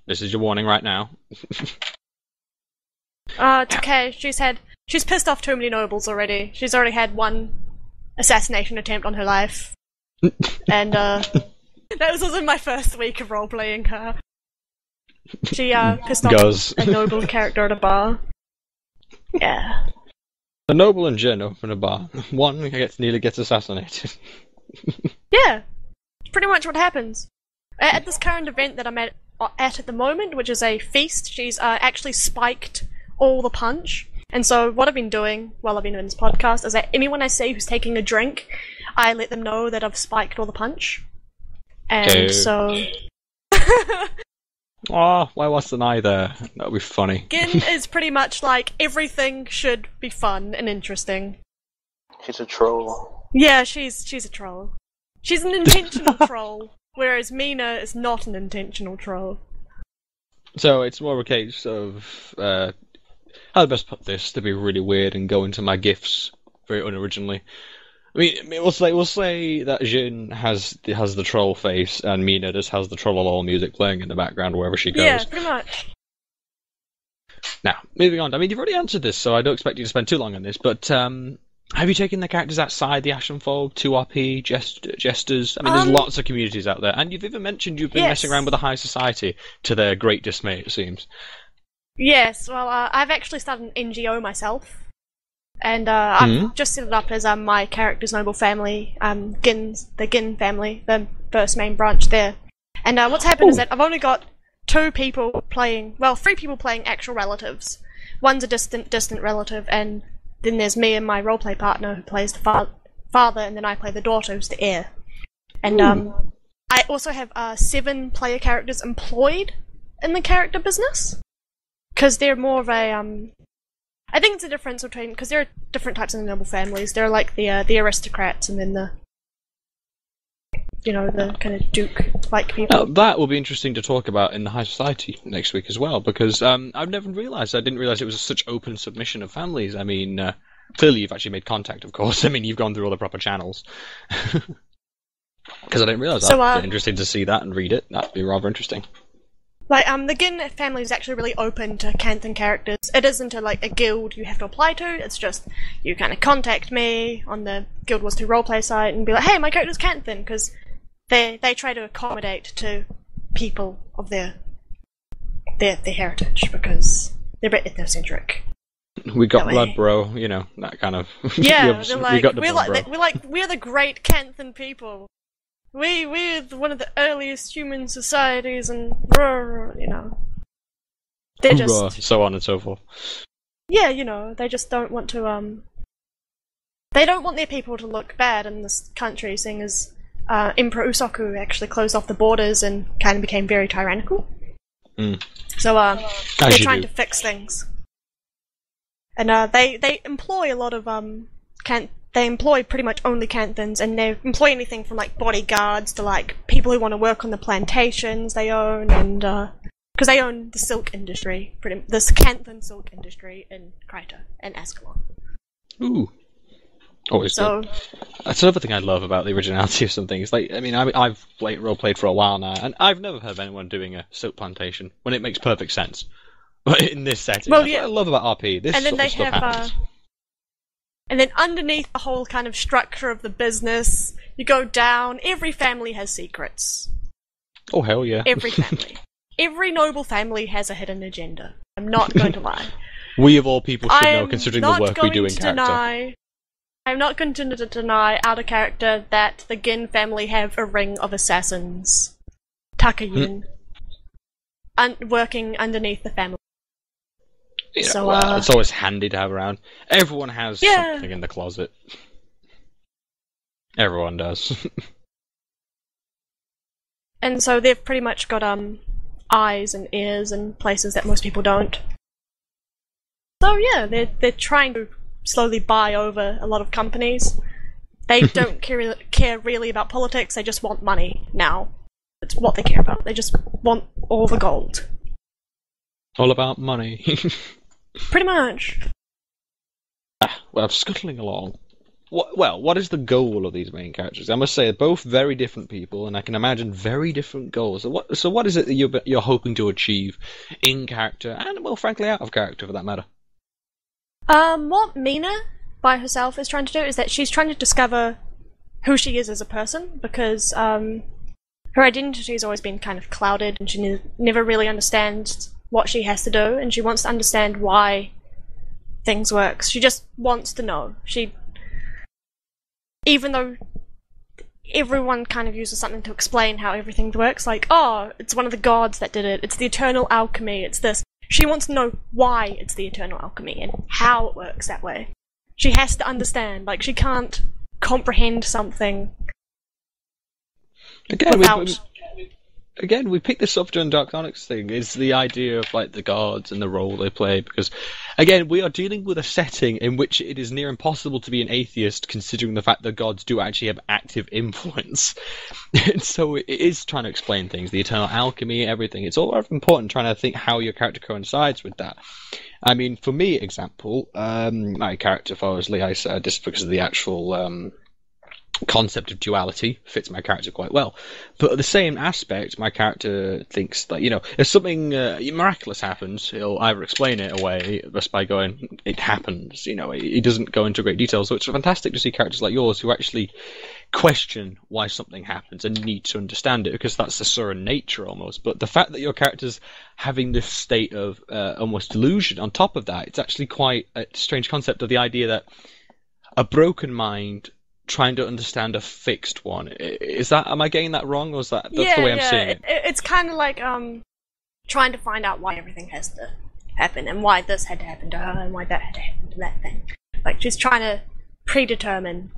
This is your warning right now. It's okay. She's pissed off too many nobles already. She's already had one assassination attempt on her life. And that was also my first week of roleplaying her. She pissed off a noble character at a bar. Yeah. The noble and Jin open a bar. One nearly gets assassinated. Yeah. It's pretty much what happens. At this current event that I'm at the moment, which is a feast, she's actually spiked all the punch. And so what I've been doing while I've been doing this podcast is that anyone I see who's taking a drink, I let them know that I've spiked all the punch. And so... Why wasn't I there? That would be funny. Gin is pretty much like, everything should be fun and interesting. She's a troll. Yeah, she's a troll. She's an intentional troll, whereas Meena is not an intentional troll. So it's more of a case of how to best put this to be really weird and go into my gifs very unoriginally. I mean, we'll say that Jin has the troll face and Meena just has the troll music playing in the background wherever she goes. Yeah, pretty much. Now, moving on. I mean, you've already answered this, so I don't expect you to spend too long on this. But have you taken the characters outside the Ashenfold, 2RP, jesters? I mean, there's lots of communities out there, and you've even mentioned you've been messing around with the high society to their great dismay, it seems. Yes, well, I've actually started an NGO myself. And I've just set it up as my character's noble family, the Gin family, the first main branch there. And what's happened is that I've only got 3 people playing actual relatives. One's a distant relative, and then there's me and my roleplay partner who plays the father, and then I play the daughter who's the heir. And I also have 7 player characters employed in the character business, because they're more of a... I think it's a difference between, because there are different types of noble families. There are like the aristocrats, and then the kind of duke-like people. Now, that will be interesting to talk about in the high society next week as well, because I've never realised. I didn't realise it was such open submission of families. I mean, clearly you've actually made contact, of course. I mean, you've gone through all the proper channels. Because I didn't realise that. It's interesting to see that and read it. That'd be rather interesting. Like, the Gin family is actually really open to Canthan characters. It isn't like a guild you have to apply to, it's just, you kind of contact me on the Guild Wars 2 roleplay site and be like, hey, my character's Canthan, because they try to accommodate to people of their heritage, because they're a bit ethnocentric. We got blood, bro, that kind of... Yeah, they're like, we're the great Canthan people. We're one of the earliest human societies, and they're just so on and so forth. Yeah, they just don't want to they don't want their people to look bad in this country, seeing as Emperor Usoku actually closed off the borders and kind of became very tyrannical. So they're trying to fix things, and they employ a lot of They employ pretty much only Canthans, and they employ anything from like bodyguards to like people who want to work on the plantations they own, and because they own the silk industry, this Canthan silk industry in Kraken and Ascalon. Ooh, always good. That's another thing I love about the originality of some things. Like, I mean, I've role played for a while now, and I've never heard of anyone doing a silk plantation when it makes perfect sense. But in this setting, that's what I love about RP. This sort of stuff happens. And then underneath the whole kind of structure of the business, you go down, every family has secrets. Oh, hell yeah. Every family. Every noble family has a hidden agenda. I'm not going to lie. We of all people should know, considering the work we do in character. I'm not going to deny out of character that the Gin family have a ring of assassins. Takayun. Working underneath the family. So, it's always handy to have around. Everyone has something in the closet. Everyone does. And so they've pretty much got eyes and ears in places that most people don't. So yeah, they're trying to slowly buy over a lot of companies. They don't care really about politics, they just want money now. It's what they care about. They just want all the gold. All about money. Pretty much. Well, scuttling along. What is the goal of these main characters? I must say, they're both very different people, and I can imagine very different goals. So what is it that you're hoping to achieve in character, and, well, frankly, out of character, for that matter? What Meena, by herself, is trying to do is that she's trying to discover who she is as a person, because her identity has always been kind of clouded, and she never really understands what she has to do, and she wants to understand why things work. She just wants to know. Even though everyone kind of uses something to explain how everything works, like, oh, it's one of the gods that did it, it's the eternal alchemy, it's this. She wants to know why it's the eternal alchemy and how it works that way. She has to understand, like, she can't comprehend something without... Again, we picked this up during Dark Onyx thing, is the idea of, like, the gods and the role they play, because, again, we are dealing with a setting in which it is near impossible to be an atheist, considering the fact that gods do actually have active influence. And so it is trying to explain things, the eternal alchemy, everything. It's all important trying to think how your character coincides with that. I mean, for me, example, my character follows Lehigh just because of the actual... concept of duality fits my character quite well, but at the same aspect, my character thinks that, if something miraculous happens, he'll either explain it away just by going, it happens. He doesn't go into great detail. So it's fantastic to see characters like yours who actually question why something happens and need to understand it, because that's the Suran nature almost. But the fact that your character's having this state of almost delusion on top of that, it's actually quite a strange concept of the idea that a broken mind trying to understand a fixed one. Am I getting that wrong, or is that's the way I'm seeing it? It's kind of like trying to find out why everything has to happen, and why this had to happen to her, and why that had to happen to that thing. Like, she's trying to determine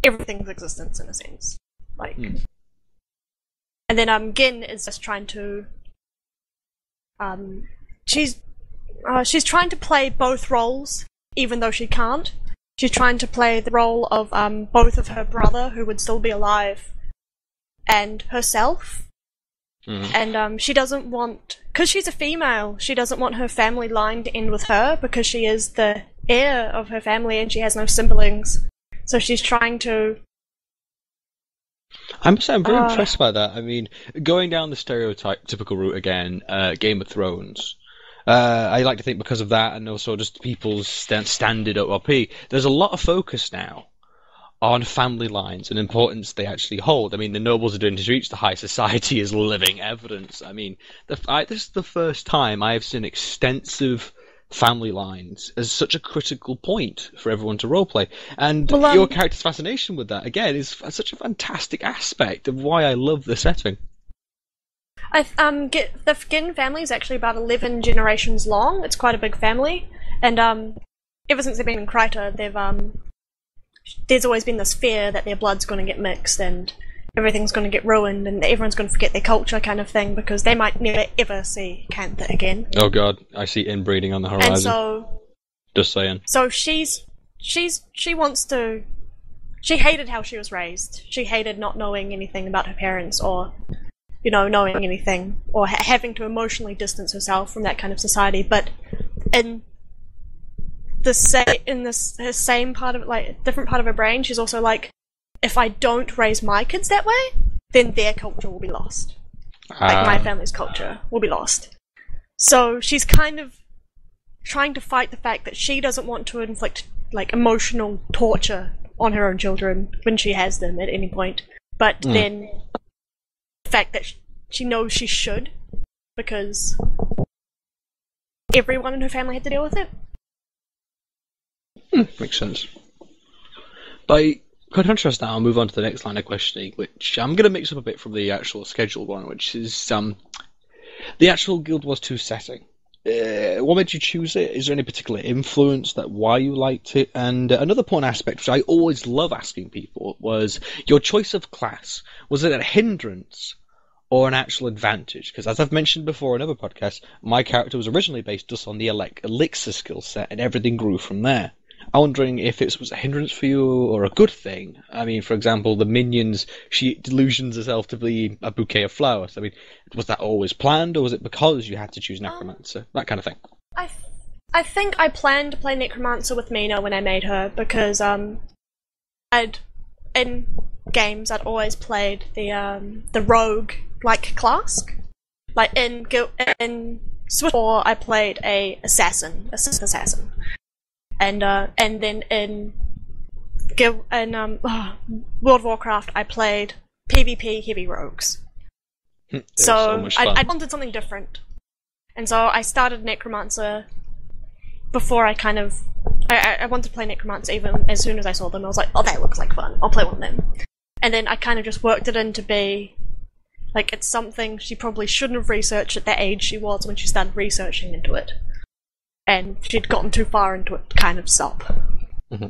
everything's existence, in a sense. Like, and then Gin is just trying to she's trying to play both roles, even though she can't. She's trying to play the role of both of her brother, who would still be alive, and herself. And she doesn't want... Because she's a female, she doesn't want her family line to end with her, because she is the heir of her family and she has no siblings. So she's trying to... I'm very impressed by that. I mean, going down the stereotypical route again, Game of Thrones... I like to think because of that, and also just people's standard OP, there's a lot of focus now on family lines and importance they actually hold. I mean, the nobles are doing to reach the high society is living evidence. I mean, this is the first time I have seen extensive family lines as such a critical point for everyone to roleplay. And your character's fascination with that, again, is such a fantastic aspect of why I love the setting. The Gin family is actually about 11 generations long. It's quite a big family, and ever since they've been in Kryta, there's always been this fear that their blood's going to get mixed and everything's going to get ruined and everyone's going to forget their culture, kind of thing, because they might never ever see Cantha again. Oh god, I see inbreeding on the horizon. And so, just saying. So she wants to. She hated how she was raised. She hated not knowing anything about her parents, or knowing anything, or having to emotionally distance herself from that kind of society. But in her same part of different part of her brain, she's also like, if I don't raise my kids that way, then their culture will be lost. Like, my family's culture will be lost. So she's kind of trying to fight the fact that she doesn't want to inflict emotional torture on her own children when she has them at any point. But then the fact that she knows she should, because everyone in her family had to deal with it. Makes sense. By contrast now, I'll move on to the next line of questioning, which I'm going to mix up a bit from the actual scheduled one, which is the actual Guild Wars 2 setting. What made you choose it? Is there any particular influence why you liked it? And another important aspect, which I always love asking people, was your choice of class. Was it a hindrance or an actual advantage? Because as I've mentioned before in other podcasts, my character was originally based just on the elixir skill set, and everything grew from there. I'm wondering if it was a hindrance for you or a good thing. I mean, for example, the minions, she delusions herself to be a bouquet of flowers. I mean, was that always planned, or was it because you had to choose necromancer? That kind of thing. I think I planned to play necromancer with Meena when I made her, because in games I'd always played the rogue like class. Like in Switch 4 I played a assassin. And then in World of Warcraft, I played PvP heavy rogues. So much fun. I wanted something different, and so I started Necromancer before I wanted to play Necromancer even as soon as I saw them. I was like, oh, that looks like fun. I'll play one of them. And then I kind of just worked it in to be like it's something she probably shouldn't have researched at that age she was when she started researching into it. And she'd gotten too far into it to kind of stop. Mm-hmm.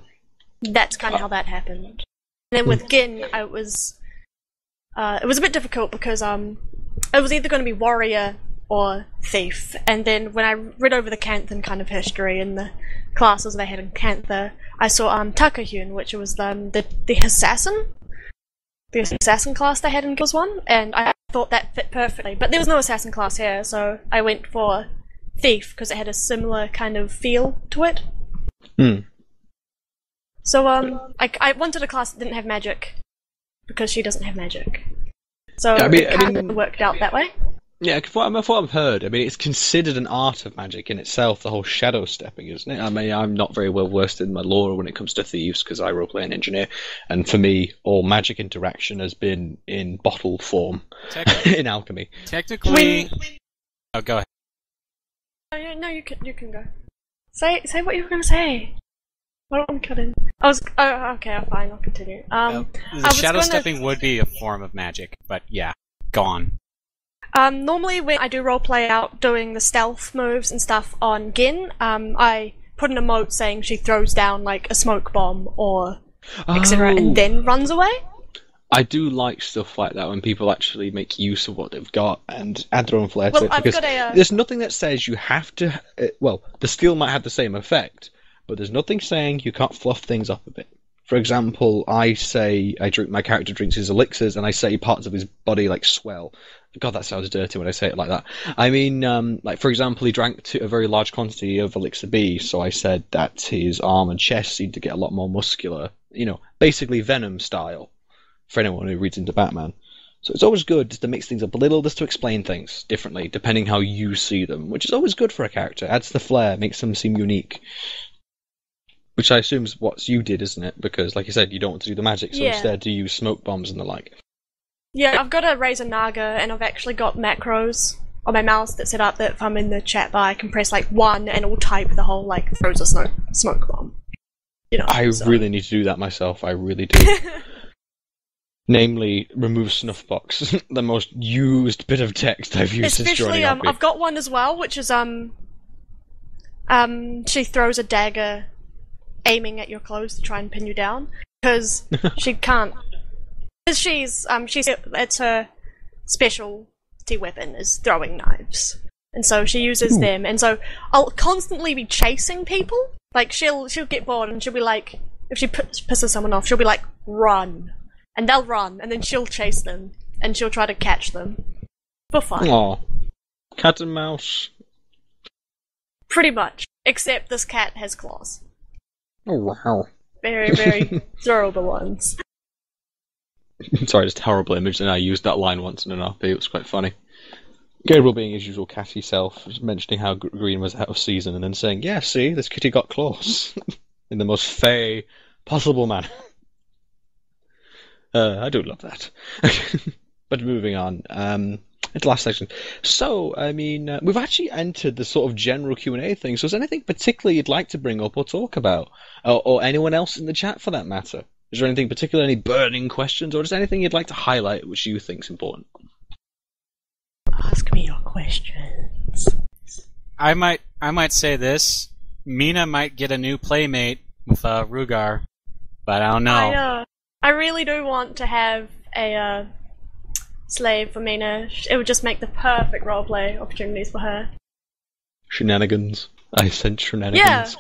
That's kind of how that happened. And then with Gin, it was a bit difficult because it was either going to be warrior or thief. And then when I read over the Canthan kind of history and the classes they had in Cantha, I saw Takahun, which was the assassin. The assassin class they had in Guild 1, and I thought that fit perfectly. But there was no assassin class here, so I went for thief because it had a similar kind of feel to it. So I wanted a class that didn't have magic because she doesn't have magic. So yeah, it kind of worked out that way. Yeah, from what I've heard, I mean, it's considered an art of magic in itself, the whole shadow stepping, isn't it? I mean, I'm not very well versed in my lore when it comes to thieves, because I roleplay an engineer, and for me, all magic interaction has been in bottle form in alchemy. Technically... Oh, go ahead. No, you can go. Say what you were going to say. I don't want to cut in. Okay, fine, I'll continue. The shadow stepping would be a form of magic, but yeah, go on. Normally when I do roleplay out doing the stealth moves and stuff on Gin, I put an emote saying she throws down like a smoke bomb or etc. and then runs away. I do like stuff like that when people actually make use of what they've got and add their own flair to it, because there's nothing that says you have to... well, the skill might have the same effect, but there's nothing saying you can't fluff things up a bit. For example, my character drinks his elixirs, and I say parts of his body like swell. God, that sounds dirty when I say it like that. I mean, like for example, he drank a very large quantity of elixir B, so I said that his arm and chest seemed to get a lot more muscular. You know, basically Venom style, for anyone who reads into Batman. So it's always good just to mix things up a little, just to explain things differently, depending how you see them, which is always good for a character. Adds the flair, makes them seem unique. Which I assume is what you did, isn't it? Because, like you said, you don't want to do the magic, so instead you use smoke bombs and the like. Yeah, I've got a Razor Naga, and I've actually got macros on my mouse that set up that if I'm in the chat bar, I can press like 1 and it'll type the whole like throws a smoke bomb. You know. I really need to do that myself. I really do. Namely, remove snuff box, the most used bit of text I've used since joining RP. I've got one as well, which is she throws a dagger aiming at your clothes to try and pin you down, because she can't. Because it's her specialty weapon is throwing knives, and so she uses them. And so I'll constantly be chasing people. Like she'll get bored and she'll be like, if she pisses someone off, she'll be like, run, and they'll run, and then she'll chase them and she'll try to catch them for fun. Aw, cat and mouse. Pretty much, except this cat has claws. Oh wow! Very, very throwable ones. Sorry, just a horrible image, and I used that line once in an RP. It was quite funny. Gabriel being his usual catty self, mentioning how Green was out of season, and then saying, "Yeah, see, this kitty got claws," in the most fey possible manner. I do love that. But moving on, into the last section. So, I mean, we've actually entered the sort of general Q&A thing. So, is there anything particularly you'd like to bring up or talk about, or anyone else in the chat for that matter? Is there anything particular, any burning questions, or just anything you'd like to highlight which you think's important? Ask me your questions. I might say this. Meena might get a new playmate with Rugar, but I don't know. I really do want to have a slave for Meena. It would just make the perfect roleplay opportunities for her. Shenanigans. I sent shenanigans.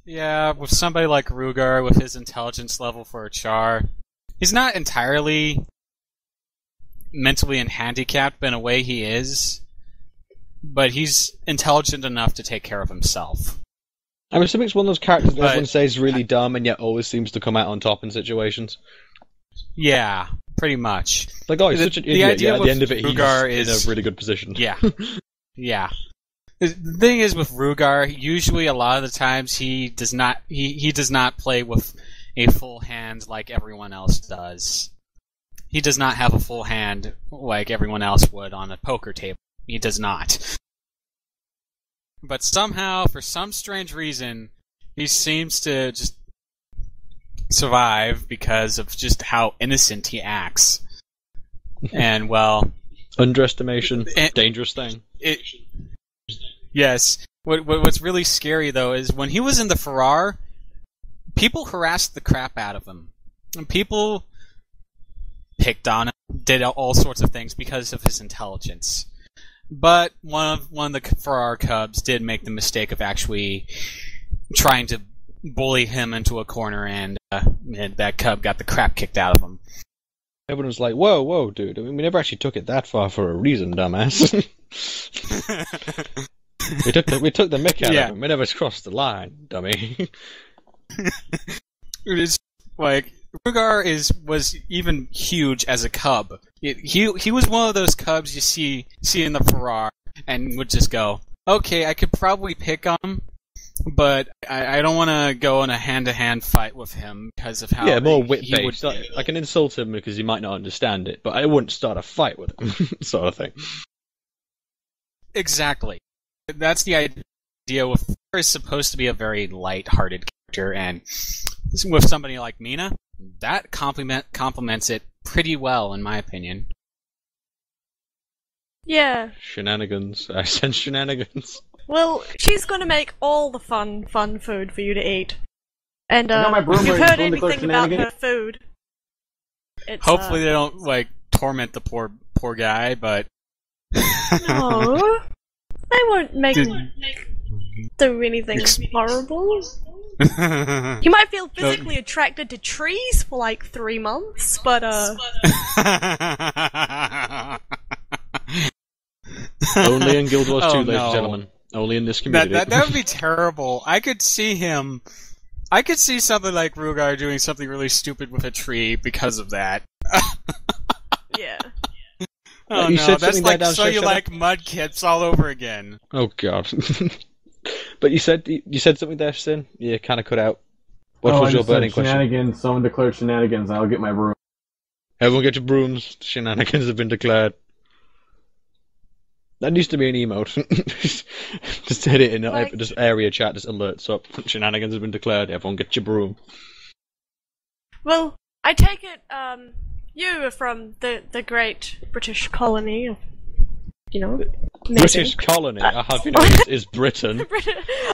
Yeah, with somebody like Rugar, with his intelligence level for a Char, he's not entirely mentally handicapped in a way he is, but he's intelligent enough to take care of himself. I'm assuming it's one of those characters that everyone says is really dumb and yet always seems to come out on top in situations. Yeah, pretty much. Like, oh, he's such an idiot, yet at the end of it Rugar he's in a really good position. Yeah. Yeah. The thing is with Rugar, usually a lot of the times he does not play with a full hand like everyone else does. He does not have a full hand like everyone else would on a poker table. He does not. But somehow, for some strange reason, he seems to just survive because of just how innocent he acts. And, well... Underestimation. Dangerous thing. Yes. What's really scary, though, is when he was in the Farrar, people harassed the crap out of him. And people picked on him, did all sorts of things because of his intelligence. But one of the Farrar Cubs did make the mistake of actually trying to bully him into a corner, and that Cub got the crap kicked out of him. Everyone was like, whoa, dude. I mean, we never actually took it that far for a reason, dumbass. we took the mick out of him. We never crossed the line, dummy. It's like... Rugar was even huge as a cub. He was one of those cubs you see in the Farrar and would just go, okay, I could probably pick on him, but I don't want to go in a hand-to-hand fight with him because of how more wit-based. I can insult him because he might not understand it, but I wouldn't start a fight with him, sort of thing. Exactly. That's the idea with Farrar is supposed to be a very light-hearted character, and with somebody like Meena, that complements it pretty well, in my opinion. Yeah. Shenanigans. I sent shenanigans. Well, she's gonna make all the fun food for you to eat. And, my broom if you've ready. heard Don't declare anything about her shenanigans. food, it's, Hopefully they don't, torment the poor guy, but... No. I won't make him do anything horrible. You might feel physically attracted to trees for 3 months, but Only in Guild Wars 2, ladies and gentlemen. Only in this community. That would be terrible. I could see something like Rugar doing something really stupid with a tree because of that. Yeah. Oh no, that's like so you like mudkits all over again. Oh god. But you said something there, Sin? You kind of cut out. What was your burning question? Shenanigans. Someone declared shenanigans. I'll get my broom. Everyone get your brooms. Shenanigans have been declared. That needs to be an emote. Just hit it in just area chat. Just alerts up. Shenanigans have been declared. Everyone get your broom. Well, I take it you are from the great British colony of, British colony. I have this is Britain.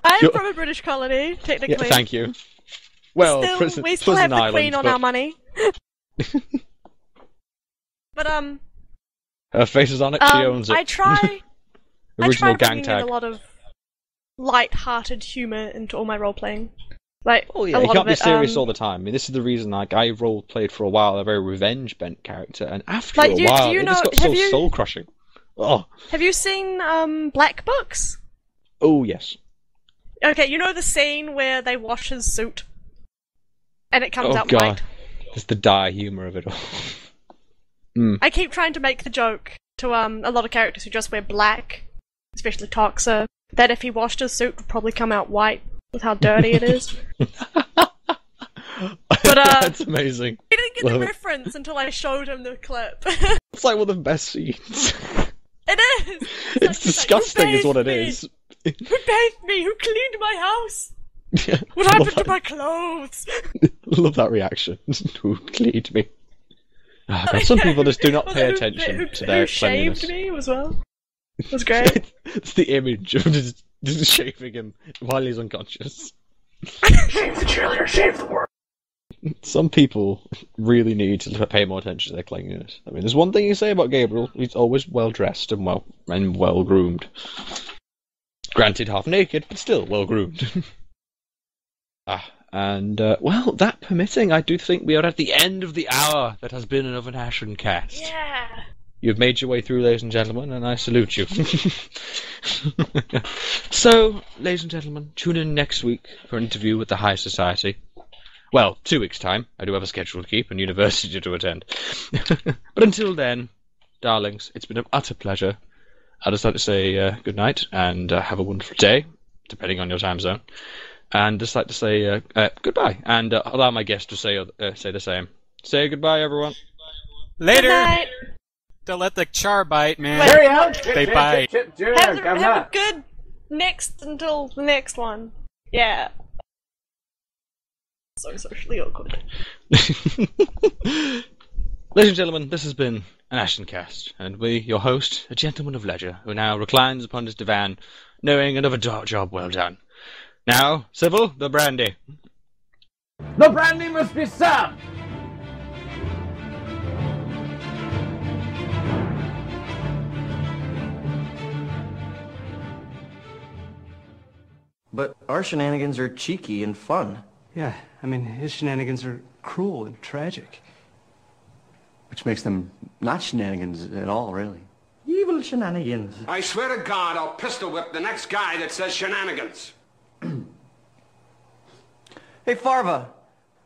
I am from a British colony, technically. Yeah, thank you. Well, we still have the Islands, Queen on our money. But her face is on it. She owns it. I try Original gang bringing tag. in a lot of light-hearted humor into all my role-playing. Oh yeah, you can't be serious all the time. I mean, this is the reason. I role-played for a while a very revenge-bent character, and after a while, it just got so soul-crushing. Oh. Have you seen Black Books? Oh yes. Okay, you know the scene where they wash his suit, and it comes out God. white. It's the dire humor of it all. I keep trying to make the joke to a lot of characters who just wear black, especially Toxa, that if he washed his suit, it would probably come out white with how dirty it is. But that's amazing. He didn't get the reference until I showed him the clip. It's like one of the best scenes. It is! It's disgusting is what it is. Who bathed me? Who cleaned my house? Yeah, what happened to my clothes? Love that reaction. Who cleaned me? Oh, God, some people just do not pay attention to their cleanliness. Who shaved me as well? It was great. It's the image of just shaving him while he's unconscious. Shave the cheerleader, shave the world. Some people really need to pay more attention to their cleanliness. I mean, there's one thing you say about Gabriel: he's always well dressed and well groomed. Granted, half naked, but still well groomed. Well, that permitting, I do think we are at the end of the hour that has been another AshenCast. Yeah. You've made your way through, ladies and gentlemen, and I salute you. So, ladies and gentlemen, tune in next week for an interview with the High Society. Well, 2 weeks' time. I do have a schedule to keep and university to attend. But until then, darlings, it's been an utter pleasure. I'd just like to say good night and have a wonderful day, depending on your time zone. And just like to say goodbye, and allow my guests to say the same. Say goodbye, everyone. Later. Good night. Don't let the char bite, man. Wait. Carry on! They bite. Have a good next until the next one. Yeah. So socially awkward. Ladies and gentlemen, this has been an AshenCast, and we, your host, a gentleman of leisure, who now reclines upon his divan, knowing another job well done. Now, Sybil, the brandy. The brandy must be served! But our shenanigans are cheeky and fun. Yeah, I mean, his shenanigans are cruel and tragic. Which makes them not shenanigans at all, really. Evil shenanigans. I swear to God, I'll pistol whip the next guy that says shenanigans. Hey, Farva,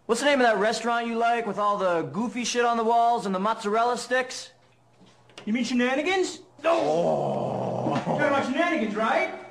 what's the name of that restaurant you like with all the goofy shit on the walls and the mozzarella sticks? You mean shenanigans? Oh! You're talking about shenanigans, right?